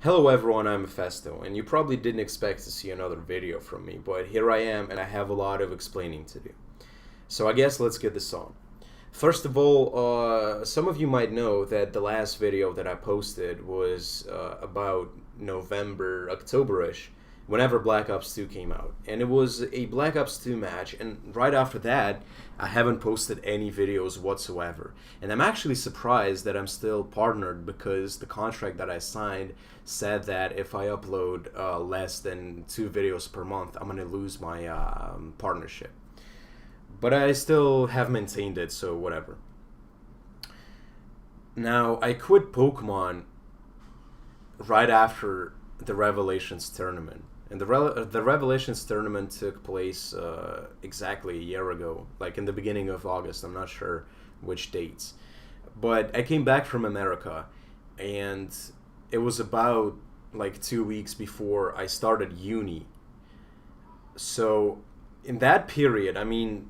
Hello everyone, I'm Mefesto, and you probably didn't expect to see another video from me, but here I am and I have a lot of explaining to do. So I guess let's get this on. First of all, some of you might know that the last video that I posted was about November, October-ish, whenever Black Ops 2 came out. And it was a Black Ops 2 match, and right after that, I haven't posted any videos whatsoever. And I'm actually surprised that I'm still partnered because the contract that I signed said that if I upload less than 2 videos per month, I'm gonna lose my partnership. But I still have maintained it, so whatever. Now, I quit Pokemon right after the Revelations tournament. And the Revelations tournament took place exactly a year ago, like in the beginning of August. I'm not sure which dates. But I came back from America, and it was about like 2 weeks before I started uni. So in that period, I mean,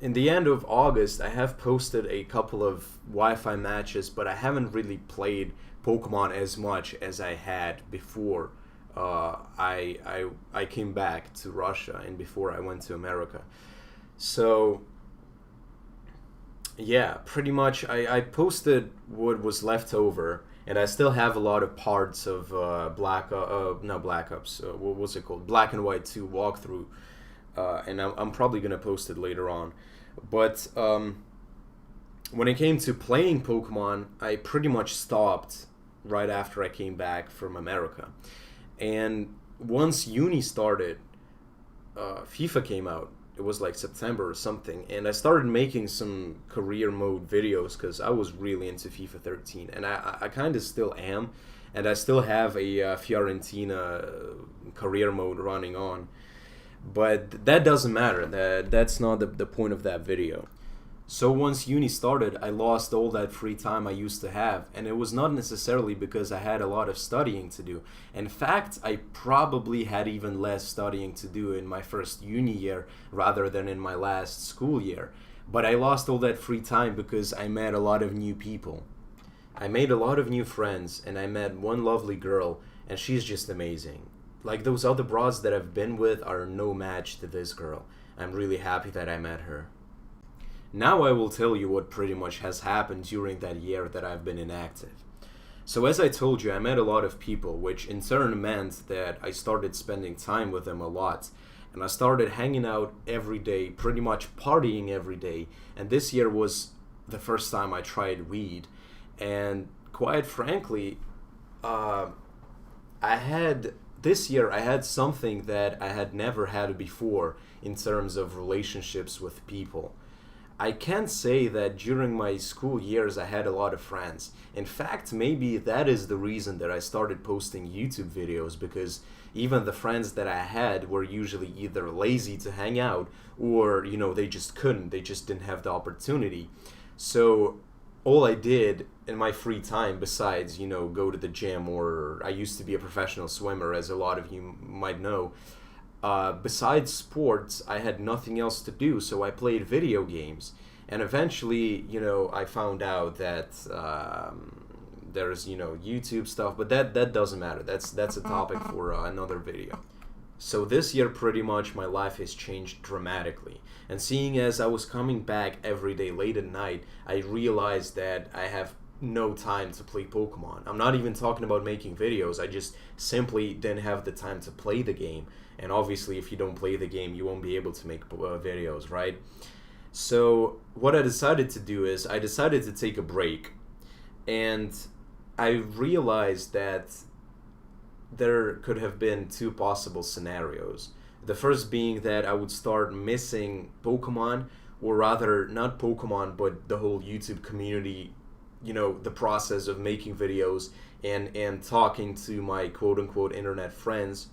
in the end of August, I have posted a couple of Wi-Fi matches, but I haven't really played Pokemon as much as I had before I came back to Russia and before I went to America. So yeah, pretty much I posted what was left over, and I still have a lot of parts of not Black Ops, what was it called? Black and White 2 walkthrough, and I'm probably gonna post it later on. But when it came to playing Pokemon, I pretty much stopped right after I came back from America. And once uni started, FIFA came out. It was like September or something, and I started making some career mode videos because I was really into FIFA 13, and I kind of still am, and I still have a Fiorentina career mode running on. But that doesn't matter. That's not the point of that video. So once uni started, I lost all that free time I used to have, and it was not necessarily because I had a lot of studying to do. In fact, I probably had even less studying to do in my first uni year rather than in my last school year. But I lost all that free time because I met a lot of new people. I made a lot of new friends, and I met one lovely girl, and she's just amazing. Like, those other broads that I've been with are no match to this girl. I'm really happy that I met her. Now I will tell you what pretty much has happened during that year that I've been inactive. So as I told you, I met a lot of people, which in turn meant that I started spending time with them a lot. And I started hanging out every day, pretty much partying every day. And this year was the first time I tried weed. And quite frankly, this year I had something that I had never had before in terms of relationships with people. I can't say that during my school years I had a lot of friends. In fact, maybe that is the reason that I started posting YouTube videos, because even the friends that I had were usually either lazy to hang out or, they just couldn't. They just didn't have the opportunity. So all I did in my free time, besides, go to the gym, or I used to be a professional swimmer, as a lot of you might know, besides sports, I had nothing else to do, so I played video games. And eventually, I found out that there's, YouTube stuff, but that doesn't matter. That's a topic for another video. So this year, pretty much, my life has changed dramatically. And seeing as I was coming back every day late at night, I realized that I have no time to play Pokemon. I'm not even talking about making videos. I just simply didn't have the time to play the game. And obviously, if you don't play the game, you won't be able to make videos, right? So what I decided to do is I decided to take a break. And I realized that there could have been two possible scenarios. The first being that I would start missing Pokemon, or rather, not Pokemon, but the whole YouTube community, the process of making videos and talking to my quote-unquote internet friends.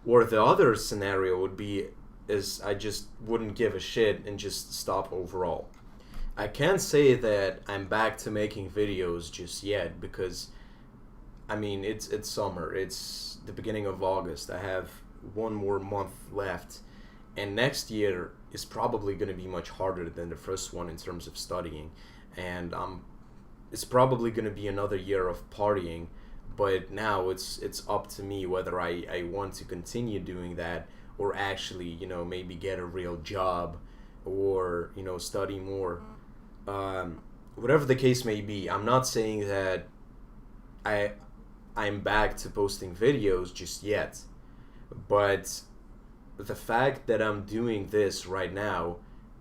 Or the other scenario would be is I just wouldn't give a shit and just stop overall. I can't say that I'm back to making videos just yet because, I mean, it's summer. It's the beginning of August. I have one more month left, and next year is probably going to be much harder than the first one in terms of studying, and it's probably going to be another year of partying, but now it's up to me whether I want to continue doing that, or actually, maybe get a real job, or, study more. Whatever the case may be, I'm not saying that I'm back to posting videos just yet, but the fact that I'm doing this right now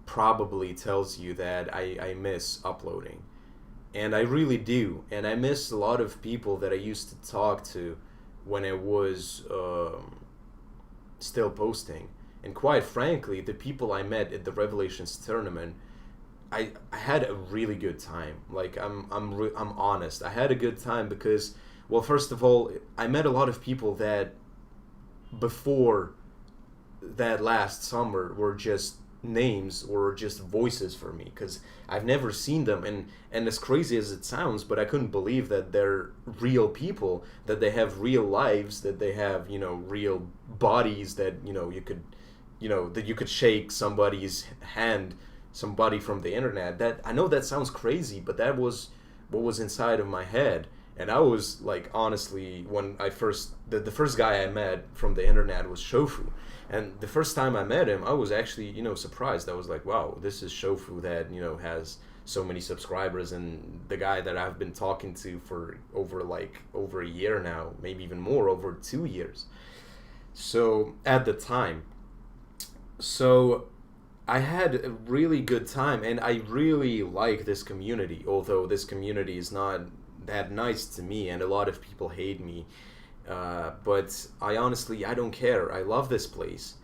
probably tells you that I miss uploading. And I really do. And I miss a lot of people that I used to talk to when I was still posting. And quite frankly, the people I met at the Revelations tournament, I had a really good time. Like, I'm honest. I had a good time because, well, first of all, I met a lot of people that before that last summer were just names or just voices for me, because I've never seen them, and as crazy as it sounds, but I couldn't believe that they're real people, that they have real lives, that they have, real bodies, that that you could shake somebody's hand, somebody from the internet. That, I know that sounds crazy, but that was what was inside of my head. And I was like, honestly, when I the first guy I met from the internet was Shofu. And the first time I met him, I was actually, surprised. I was like, wow, this is Shofu that, has so many subscribers, and the guy that I've been talking to for over a year now, maybe even more, over 2 years. So at the time, I had a really good time, and I really like this community, although this community is not that nice to me, and a lot of people hate me. But I don't care. I love this place.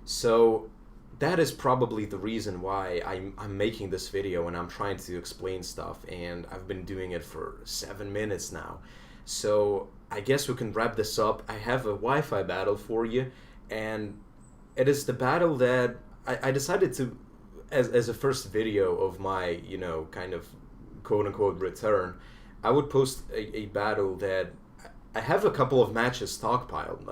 So that is probably the reason why I'm making this video, and I'm trying to explain stuff, and I've been doing it for 7 minutes now. So I guess we can wrap this up. I have a Wi-Fi battle for you, and it is the battle that I decided to, as a first video of my, kind of quote-unquote return, I would post a battle that I have a couple of matches stockpiled,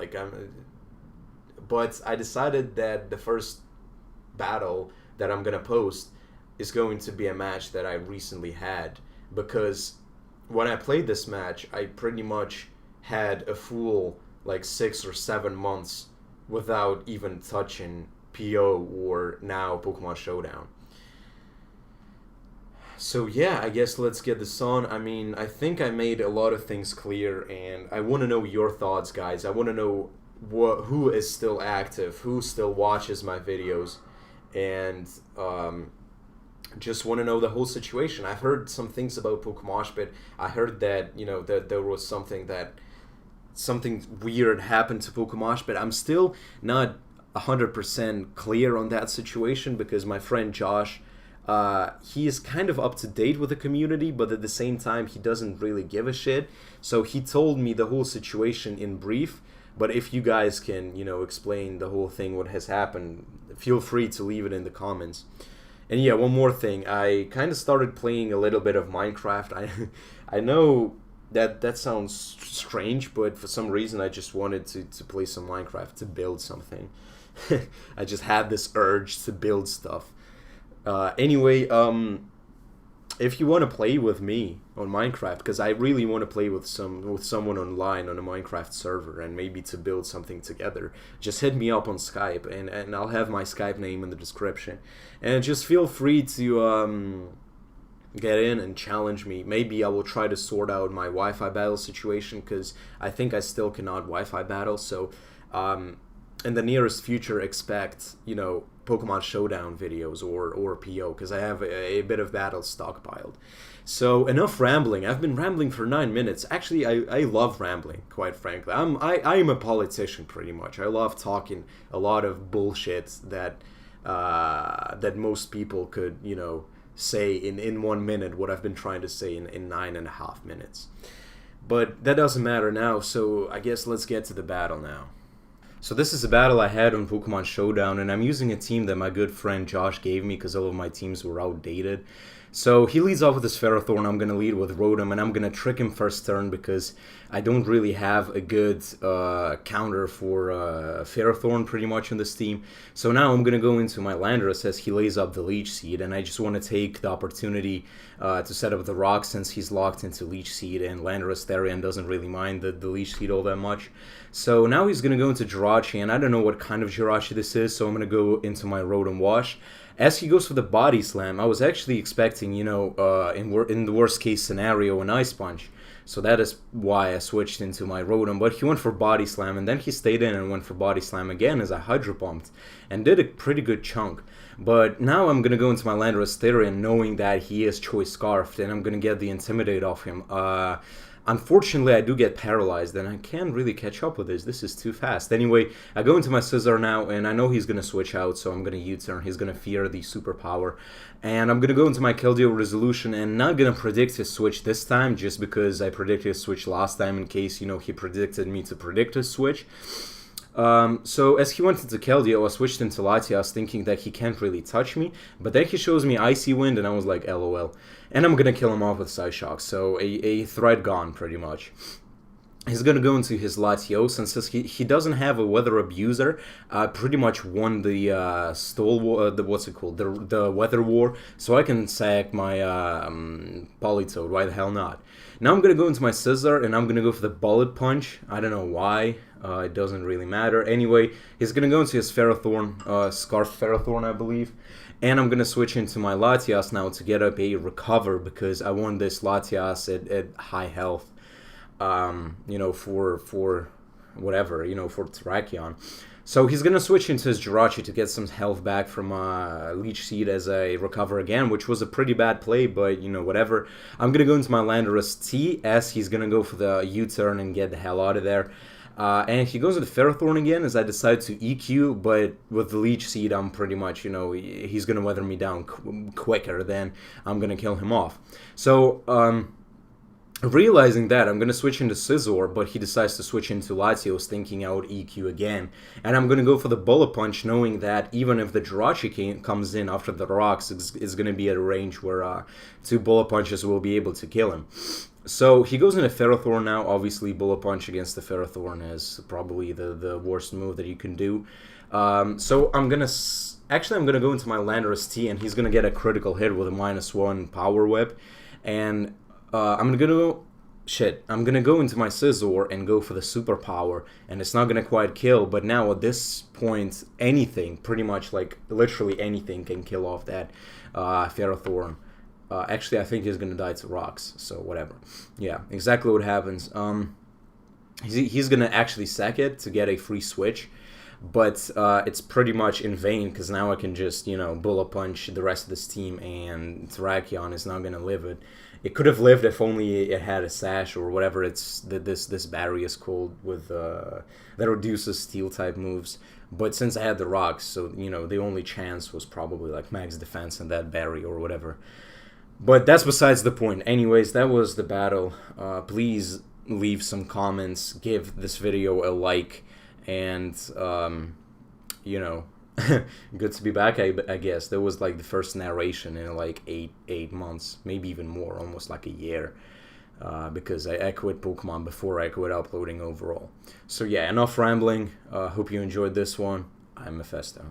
but I decided that the first battle that I'm gonna post is going to be a match that I recently had, because when I played this match, I pretty much had a full 6 or 7 months without even touching PO or now Pokemon Showdown. So yeah, I guess let's get this on. I mean, I think I made a lot of things clear, and I want to know your thoughts, guys. I want to know who is still active, who still watches my videos, and just want to know the whole situation. I've heard some things about Pokemon, but I heard that, that there was something weird happened to Pokemon, but I'm still not 100% clear on that situation, because my friend Josh, he is kind of up to date with the community, but at the same time he doesn't really give a shit. So he told me the whole situation in brief, but if you guys can, explain the whole thing, what has happened, feel free to leave it in the comments. And yeah, one more thing, I kind of started playing a little bit of Minecraft. I know that sounds strange, but for some reason I just wanted to play some Minecraft, to build something. I just had this urge to build stuff. Anyway, if you want to play with me on Minecraft, because I really want to play with someone online on a Minecraft server, and maybe to build something together, just hit me up on Skype, and I'll have my Skype name in the description. And just feel free to get in and challenge me. Maybe I will try to sort out my Wi-Fi battle situation, because I think I still cannot Wi-Fi battle. So in the nearest future, expect, Pokemon Showdown videos or PO, because I have a bit of battles stockpiled. So enough rambling. I've been rambling for 9 minutes. Actually, I love rambling, quite frankly. I'm a politician, pretty much. I love talking a lot of bullshit that most people could, say in 1 minute what I've been trying to say in 9.5 minutes. But that doesn't matter now, so I guess let's get to the battle now. So this is a battle I had on Pokemon Showdown, and I'm using a team that my good friend Josh gave me, because all of my teams were outdated. So he leads off with his Ferrothorn, I'm going to lead with Rotom, and I'm going to trick him first turn because I don't really have a good counter for Ferrothorn pretty much in this team. So now I'm going to go into my Landorus as he lays up the Leech Seed, and I just want to take the opportunity to set up the Rock since he's locked into Leech Seed, and Landorus Therian doesn't really mind the Leech Seed all that much. So now he's going to go into Jirachi, and I don't know what kind of Jirachi this is, so I'm going to go into my Rotom Wash. As he goes for the Body Slam, I was actually expecting, you know, in the worst case scenario, an Ice Punch. So that is why I switched into my Rotom, but he went for Body Slam, and then he stayed in and went for Body Slam again as I Hydro Pumped, and did a pretty good chunk. But now I'm going to go into my Landorus Therian knowing that he is Choice Scarfed, and I'm going to get the Intimidate off him. Unfortunately, I do get paralyzed, and I can't really catch up with this. This is too fast. Anyway, I go into my Scizor now, and I know he's going to switch out, so I'm going to U-turn. He's going to fear the Superpower. And I'm going to go into my Keldeo Resolution, and not going to predict his switch this time, just because I predicted his switch last time in case, you know, he predicted me to predict his switch. So as he went into Keldeo, I switched into Latias thinking that he can't really touch me, but then he shows me Icy Wind and I was like, LOL. And I'm gonna kill him off with Psyshock, so a threat gone pretty much. He's gonna go into his Latios, and since he doesn't have a Weather Abuser, pretty much won the what's it called, the Weather War, so I can sack my Politoed, why the hell not? Now I'm gonna go into my Scizor, and I'm gonna go for the Bullet Punch. I don't know why, it doesn't really matter. Anyway, he's gonna go into his Ferrothorn, Scarf Ferrothorn I believe. And I'm going to switch into my Latias now to get up a Recover because I want this Latias at high health, you know, for whatever, you know, for Terrakion. So he's going to switch into his Jirachi to get some health back from Leech Seed as a Recover again, which was a pretty bad play, but, you know, whatever. I'm going to go into my Landorus T as he's going to go for the U-turn and get the hell out of there. And he goes with the Ferrothorn again as I decide to EQ, but with the Leech Seed, I'm pretty much, you know, he's going to weather me down quicker than I'm going to kill him off. So, realizing that, I'm going to switch into Scizor, but he decides to switch into Latios, thinking I would EQ again. And I'm going to go for the Bullet Punch, knowing that even if the Jirachi comes in after the rocks, it's going to be at a range where 2 Bullet Punches will be able to kill him. So he goes into Ferrothorn now. Obviously, Bullet Punch against the Ferrothorn is probably the worst move that you can do. So I'm going to go into my Landorus T, and he's going to get a critical hit with a -1 Power Whip. And I'm going to go into my Scizor and go for the Superpower, and it's not going to quite kill, but now at this point, anything, pretty much like literally anything can kill off that Ferrothorn. Actually, I think he's going to die to rocks, so whatever. Yeah, exactly what happens. He's going to actually sack it to get a free switch, but it's pretty much in vain, because now I can just, you know, Bullet Punch the rest of this team, and Terrakion is not going to live it. It could have lived if only it had a Sash or whatever this battery is called with that reduces Steel-type moves. But since I had the rocks, so, you know, the only chance was probably like max defense and that battery or whatever. But that's besides the point. Anyways, that was the battle. Please leave some comments, give this video a like, and, you know, good to be back, I guess. That was like the first narration in like eight months, maybe even more, almost like a year, because I quit Pokemon before I quit uploading overall. So yeah, enough rambling. Hope you enjoyed this one. I'm Mefesto.